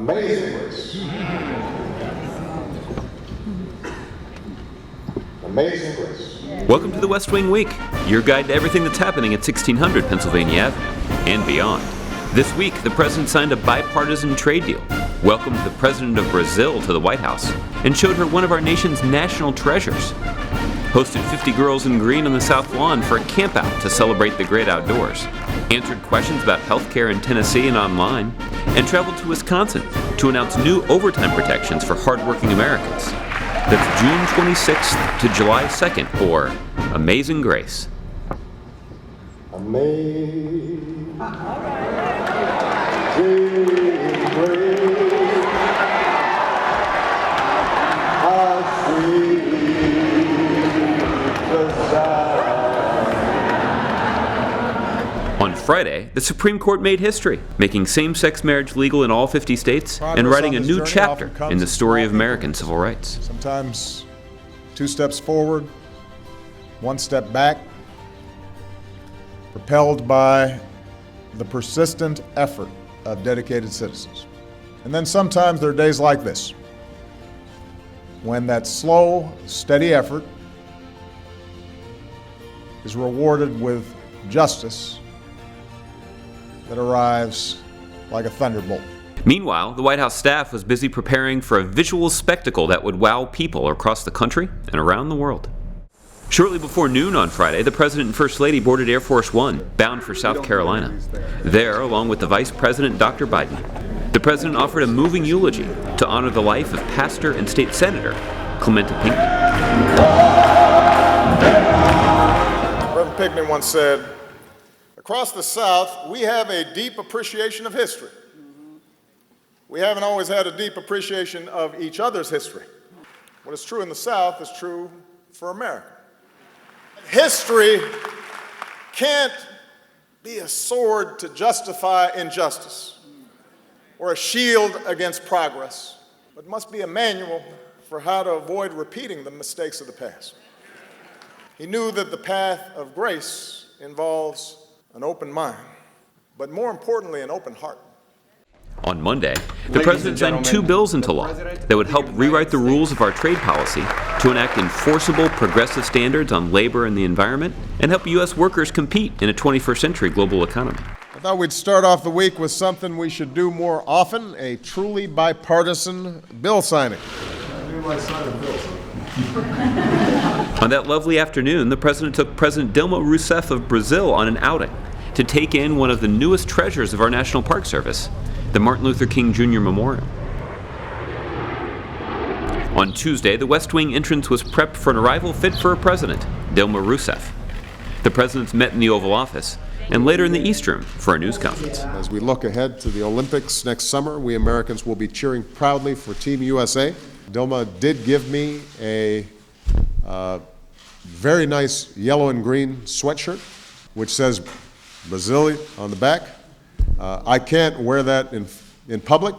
Amazing grace. Amazing grace. Welcome to the West Wing Week, your guide to everything that's happening at 1600 Pennsylvania Avenue and beyond. This week, the president signed a bipartisan trade deal, welcomed the president of Brazil to the White House, and showed her one of our nation's national treasures. Hosted 50 girls in green on the South Lawn for a campout to celebrate the great outdoors. Answered questions about healthcare in Tennessee and online, and traveled to Wisconsin to announce new overtime protections for hardworking Americans. That's June 26th to July 2nd, or Amazing Grace. Amazing grace. I see the sound. On Friday, the Supreme Court made history, making same-sex marriage legal in all 50 states and writing a new chapter in the story of American civil rights. Sometimes 2 steps forward, 1 step back, propelled by the persistent effort of dedicated citizens. And then sometimes there are days like this, when that slow, steady effort is rewarded with justice that arrives like a thunderbolt. Meanwhile, the White House staff was busy preparing for a visual spectacle that would wow people across the country and around the world. Shortly before noon on Friday, the President and First Lady boarded Air Force One, bound for South Carolina. There, along with the Vice President, Dr. Biden, the President offered a moving eulogy to honor the life of pastor and state senator Clementa Pinckney. Reverend Pinckney once said, "Across the South, we have a deep appreciation of history. We haven't always had a deep appreciation of each other's history. What is true in the South is true for America. History can't be a sword to justify injustice or a shield against progress, but must be a manual for how to avoid repeating the mistakes of the past." He knew that the path of grace involves an open mind, but more importantly, an open heart. On Monday, the President signed 2 bills into law that would help rewrite the rules of our trade policy to enact enforceable progressive standards on labor and the environment and help U.S. workers compete in a 21st century global economy. I thought we'd start off the week with something we should do more often, a truly bipartisan bill signing. On that lovely afternoon, the President took President Dilma Rousseff of Brazil on an outing to take in one of the newest treasures of our National Park Service, the Martin Luther King Jr. Memorial. On Tuesday, the West Wing entrance was prepped for an arrival fit for a president, Dilma Rousseff. The presidents met in the Oval Office and later in the East Room for a news conference. As we look ahead to the Olympics next summer, we Americans will be cheering proudly for Team USA. Dilma did give me a very nice yellow and green sweatshirt, which says Brazil on the back. I can't wear that in public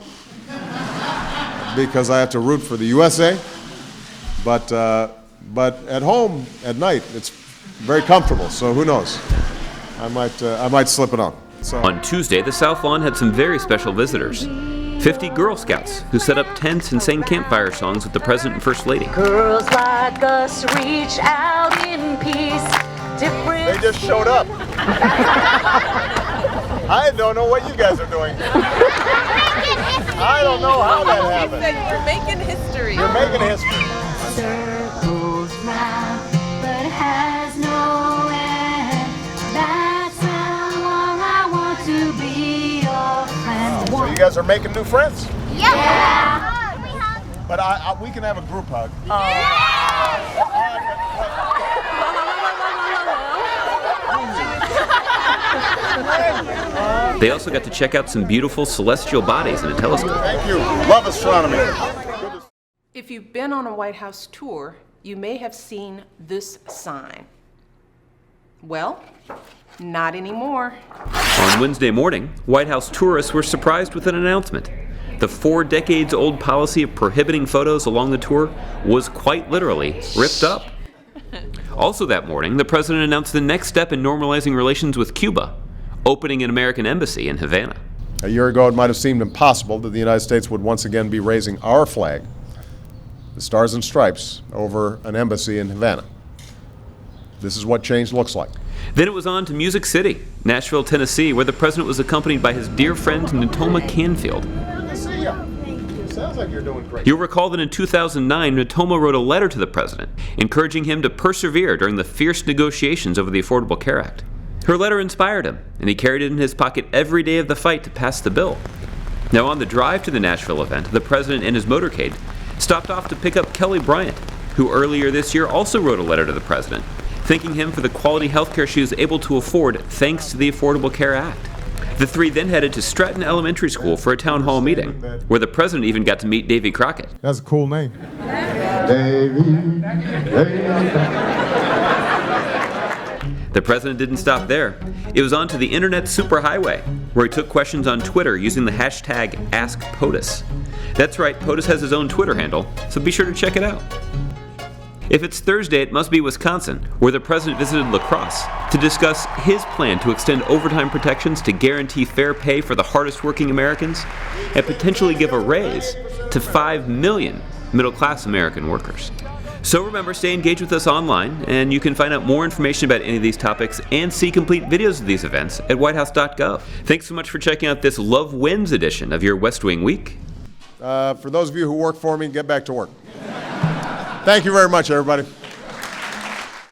because I have to root for the USA, but at home at night it's very comfortable. So who knows? I might slip it on. So. On Tuesday, the South Lawn had some very special visitors. 50 Girl Scouts who set up tents and sang campfire songs with the President and First Lady. Girls like us reach out in peace. Different. They just showed up. I don't know what you guys are doing here. I don't know how that happened. We're making history. You're making history. Circles round, but has no end. That's how long I want to be your friend. So you guys are making new friends? Yeah. But we can have a group hug. They also got to check out some beautiful celestial bodies in a telescope. Thank you. Love astronomy. If you've been on a White House tour, you may have seen this sign. Well, not anymore. On Wednesday morning, White House tourists were surprised with an announcement. The 4 decades-old policy of prohibiting photos along the tour was quite literally ripped up. Also that morning, the president announced the next step in normalizing relations with Cuba, opening an American embassy in Havana. A year ago, it might have seemed impossible that the United States would once again be raising our flag, the Stars and Stripes, over an embassy in Havana. This is what change looks like. Then it was on to Music City, Nashville, Tennessee, where the president was accompanied by his dear friend Natoma Canfield. Good to see you. Sounds like you're doing great. You'll recall that in 2009, Natoma wrote a letter to the president, encouraging him to persevere during the fierce negotiations over the Affordable Care Act. Her letter inspired him, and he carried it in his pocket every day of the fight to pass the bill. Now, on the drive to the Nashville event, the president and his motorcade stopped off to pick up Kelly Bryant, who earlier this year also wrote a letter to the president, thanking him for the quality health care she was able to afford thanks to the Affordable Care Act. The three then headed to Stratton Elementary School for a town hall meeting, where the president even got to meet Davy Crockett. That's a cool name. Davy. The president didn't stop there. It was on to the internet superhighway, where he took questions on Twitter using the hashtag AskPOTUS. That's right, POTUS has his own Twitter handle, so be sure to check it out. If it's Thursday, it must be Wisconsin, where the president visited La Crosse to discuss his plan to extend overtime protections to guarantee fair pay for the hardest working Americans and potentially give a raise to 5 million middle-class American workers. So remember, stay engaged with us online, and you can find out more information about any of these topics and see complete videos of these events at whitehouse.gov. Thanks so much for checking out this Love Wins edition of your West Wing Week. For those of you who work for me, get back to work. Thank you very much, everybody.